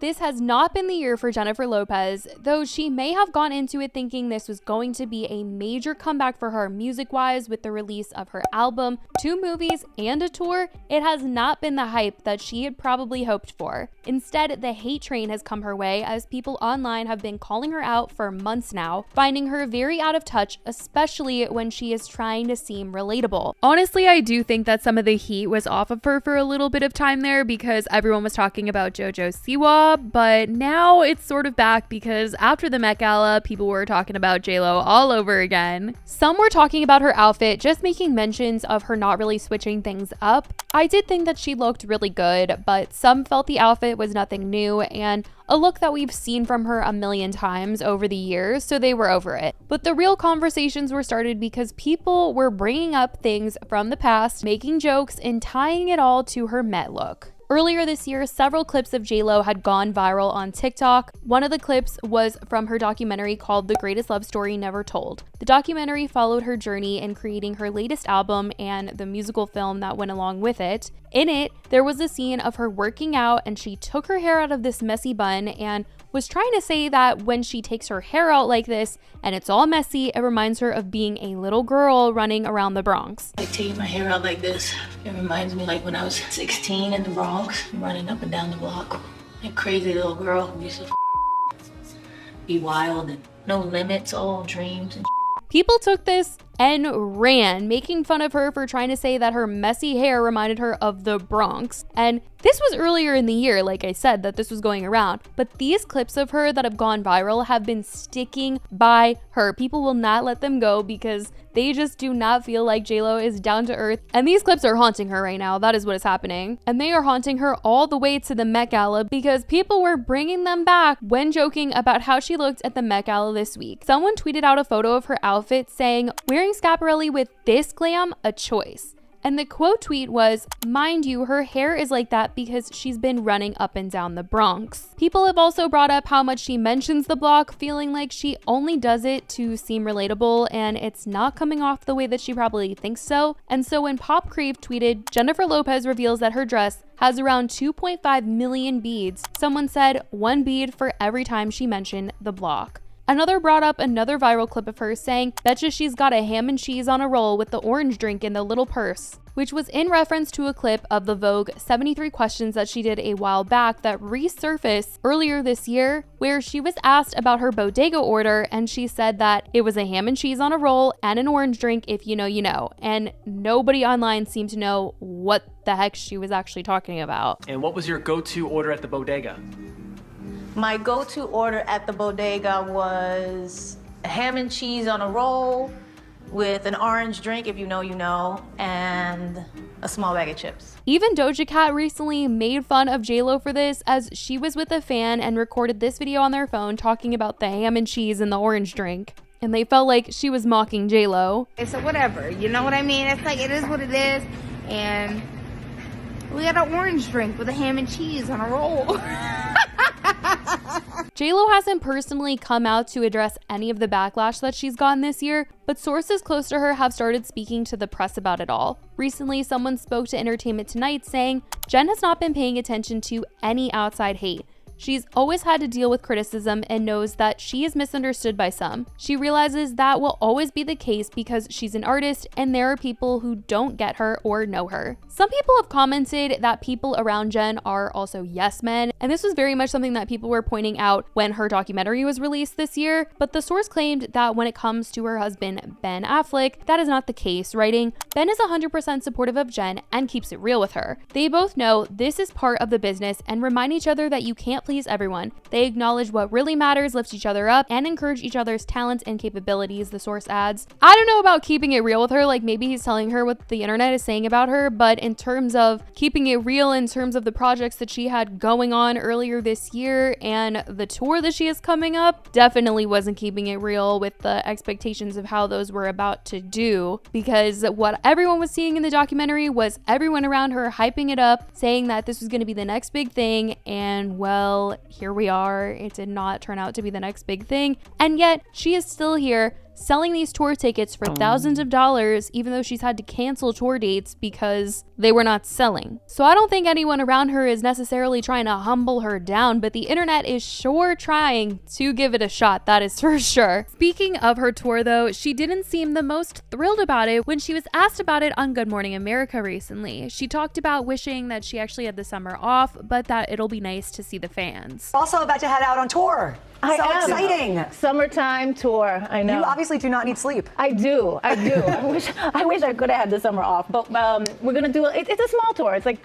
this has not been the year for Jennifer Lopez, though she may have gone into it thinking this was going to be a major comeback for her music-wise with the release of her album, 2 movies, and a tour. It has not been the hype that she had probably hoped for. Instead, the hate train has come her way as people online have been calling her out for months now, finding her very out of touch, especially when she is trying to seem relatable. Honestly, I do think that some of the heat was off of her for a little bit of time there because everyone was talking about JoJo Siwa, but now it's sort of back because after the Met Gala, people were talking about JLO all over again. Some were talking about her outfit, just making mentions of her not really switching things up. I did think that she looked really good, but some felt the outfit was nothing new and a look that we've seen from her a million times over the years, so they were over it. But the real conversations were started because people were bringing up things from the past, making jokes, and tying it all to her Met look. Earlier this year, several clips of JLo had gone viral on TikTok. One of the clips was from her documentary called The Greatest Love Story Never Told. The documentary followed her journey in creating her latest album and the musical film that went along with it. In it, there was a scene of her working out and she took her hair out of this messy bun and was trying to say that when she takes her hair out like this and it's all messy, it reminds her of being a little girl running around the Bronx. Like taking my hair out like this, it reminds me like when I was 16 in the Bronx, running up and down the block. A crazy little girl who used to be wild and no limits, all dreams and People took this and ran, making fun of her for trying to say that her messy hair reminded her of the Bronx. And this was earlier in the year, like I said, that this was going around. But these clips of her that have gone viral have been sticking by her. People will not let them go because they just do not feel like JLo is down to earth. And these clips are haunting her right now. That is what is happening. And they are haunting her all the way to the Met Gala because people were bringing them back when joking about how she looked at the Met Gala this week. Someone tweeted out a photo of her outfit saying, "Wearing Schiaparelli with this glam, a choice." And the quote tweet was, "Mind you, her hair is like that because she's been running up and down the Bronx." People have also brought up how much she mentions the block, feeling like she only does it to seem relatable and it's not coming off the way that she probably thinks so. And so when Pop Crave tweeted, "Jennifer Lopez reveals that her dress has around 2.5 million beads," someone said 1 bead for every time she mentioned the block. Another brought up another viral clip of her saying, "Betcha she's got a ham and cheese on a roll with the orange drink in the little purse," which was in reference to a clip of the Vogue 73 questions that she did a while back that resurfaced earlier this year, where she was asked about her bodega order and she said that it was a ham and cheese on a roll and an orange drink, if you know, you know. And nobody online seemed to know what the heck she was actually talking about. And what was your go-to order at the bodega? My go-to order at the bodega was ham and cheese on a roll with an orange drink, if you know, you know, and a small bag of chips. Even Doja Cat recently made fun of JLo for this as she was with a fan and recorded this video on their phone talking about the ham and cheese and the orange drink. And they felt like she was mocking JLo. So whatever, you know what I mean? It's like, it is what it is. And we got an orange drink with a ham and cheese on a roll. JLo hasn't personally come out to address any of the backlash that she's gotten this year, but sources close to her have started speaking to the press about it all. Recently, someone spoke to Entertainment Tonight saying, "Jen has not been paying attention to any outside hate. She's always had to deal with criticism and knows that she is misunderstood by some. She realizes that will always be the case because she's an artist and there are people who don't get her or know her." Some people have commented that people around Jen are also yes men, and this was very much something that people were pointing out when her documentary was released this year, but the source claimed that when it comes to her husband, Ben Affleck, that is not the case, writing, "Ben is 100% supportive of Jen and keeps it real with her. They both know this is part of the business and remind each other that you can't please everyone. They acknowledge what really matters, lift each other up, and encourage each other's talents and capabilities," the source adds. I don't know about keeping it real with her, like maybe he's telling her what the internet is saying about her, but in terms of keeping it real, in terms of the projects that she had going on earlier this year and the tour that she is coming up, definitely wasn't keeping it real with the expectations of how those were about to do, because what everyone was seeing in the documentary was everyone around her hyping it up, saying that this was going to be the next big thing, and well, here we are. It did not turn out to be the next big thing, and yet she is still here selling these tour tickets for thousands of dollars, even though she's had to cancel tour dates because they were not selling. So I don't think anyone around her is necessarily trying to humble her down, but the internet is sure trying to give it a shot, that is for sure. Speaking of her tour though, she didn't seem the most thrilled about it when she was asked about it on Good Morning America recently. She talked about wishing that she actually had the summer off, but that it'll be nice to see the fans. Also about to head out on tour. So exciting. Summertime tour, I know. You obviously do not need sleep. I do. I wish I could have had the summer off, but we're gonna do it's a small tour. It's like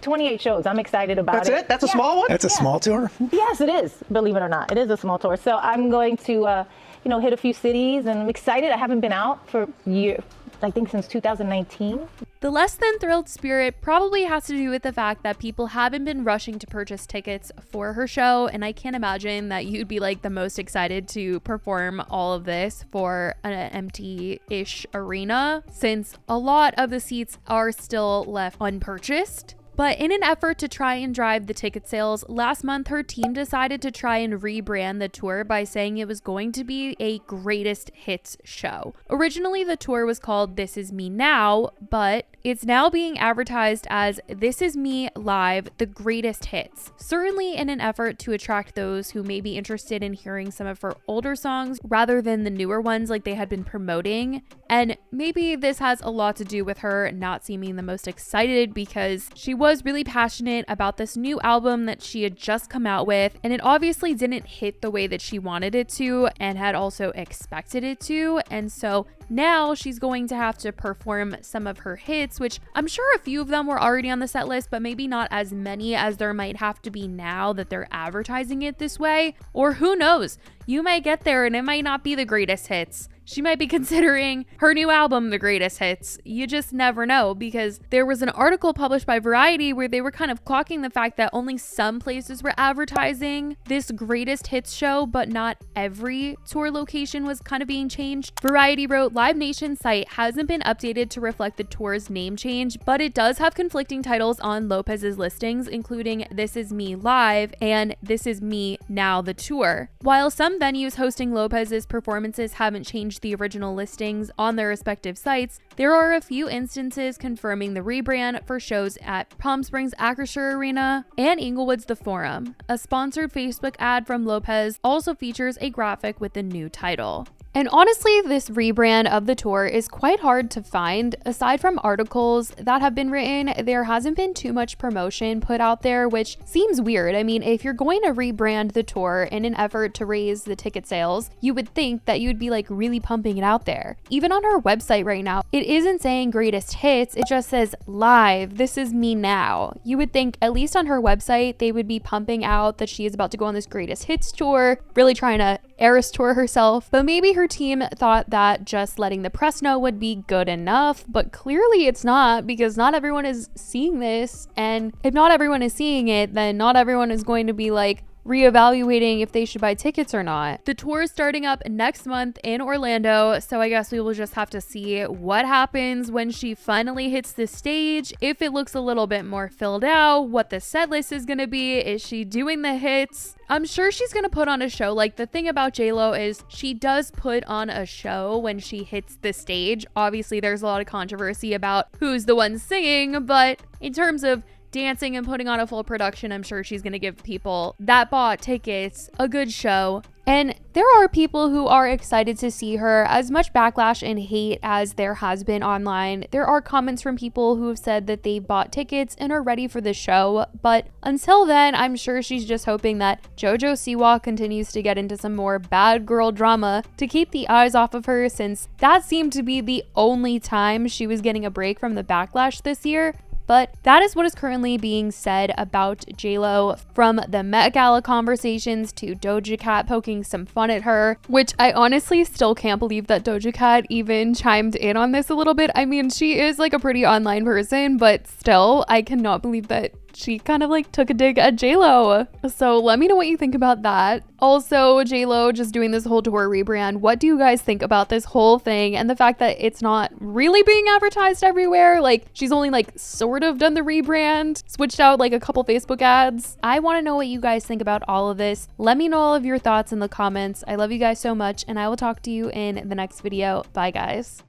28 shows. I'm excited about That's it? That's a small one? That's a small tour? Yes, it is. Believe it or not, it is a small tour. So I'm going to, hit a few cities, and I'm excited. I haven't been out for years. I think since 2019. The less than thrilled spirit probably has to do with the fact that people haven't been rushing to purchase tickets for her show, and I can't imagine that you'd be like the most excited to perform all of this for an empty-ish arena, since a lot of the seats are still left unpurchased. But in an effort to try and drive the ticket sales, last month her team decided to try and rebrand the tour by saying it was going to be a greatest hits show. Originally, the tour was called This Is Me Now, but it's now being advertised as This Is Me Live, the greatest hits. Certainly in an effort to attract those who may be interested in hearing some of her older songs rather than the newer ones like they had been promoting. And maybe this has a lot to do with her not seeming the most excited because she was really passionate about this new album that she had just come out with, and it obviously didn't hit the way that she wanted it to and had also expected it to. And so now she's going to have to perform some of her hits, which I'm sure a few of them were already on the set list, but maybe not as many as there might have to be now that they're advertising it this way. Or who knows, you might get there and it might not be the greatest hits. She might be considering her new album the greatest hits. You just never know, because there was an article published by Variety where they were kind of clocking the fact that only some places were advertising this greatest hits show, but not every tour location was kind of being changed. Variety wrote, Live Nation's site hasn't been updated to reflect the tour's name change, but it does have conflicting titles on Lopez's listings, including This Is Me Live and This Is Me Now the Tour. While some venues hosting Lopez's performances haven't changed the original listings on their respective sites, there are a few instances confirming the rebrand for shows at Palm Springs Acrisure Arena and Inglewood's The Forum. A sponsored Facebook ad from Lopez also features a graphic with the new title. And honestly, this rebrand of the tour is quite hard to find. Aside from articles that have been written, there hasn't been too much promotion put out there, which seems weird. I mean, if you're going to rebrand the tour in an effort to raise the ticket sales, you would think that you'd be like really pumping it out there. Even on her website right now, it isn't saying greatest hits, it just says live, This Is Me Now. You would think, at least on her website, they would be pumping out that she is about to go on this greatest hits tour, really trying to Eras tour herself, but maybe her team thought that just letting the press know would be good enough, but clearly it's not, because not everyone is seeing this, and if not everyone is seeing it, then not everyone is going to be like reevaluating if they should buy tickets or not. The tour is starting up next month in Orlando, so I guess we will just have to see what happens when she finally hits the stage, if it looks a little bit more filled out, what the set list is going to be, is she doing the hits? I'm sure she's going to put on a show. Like, the thing about JLO is she does put on a show when she hits the stage. Obviously, there's a lot of controversy about who's the one singing, but in terms of dancing and putting on a full production, I'm sure she's going to give people that bought tickets a good show. And there are people who are excited to see her. As much backlash and hate as there has been online, there are comments from people who have said that they bought tickets and are ready for the show. But until then, I'm sure she's just hoping that JoJo Siwa continues to get into some more bad girl drama to keep the eyes off of her, since that seemed to be the only time she was getting a break from the backlash this year. But that is what is currently being said about JLO, from the Met Gala conversations to Doja Cat poking some fun at her, which I honestly still can't believe that Doja Cat even chimed in on this a little bit. I mean, she is like a pretty online person, but still, I cannot believe that she kind of like took a dig at JLO. So let me know what you think about that. Also, JLO just doing this whole tour rebrand. What do you guys think about this whole thing and the fact that it's not really being advertised everywhere? Like, she's only like sort of done the rebrand, switched out like a couple Facebook ads. I want to know what you guys think about all of this. Let me know all of your thoughts in the comments. I love you guys so much, and I will talk to you in the next video. Bye, guys.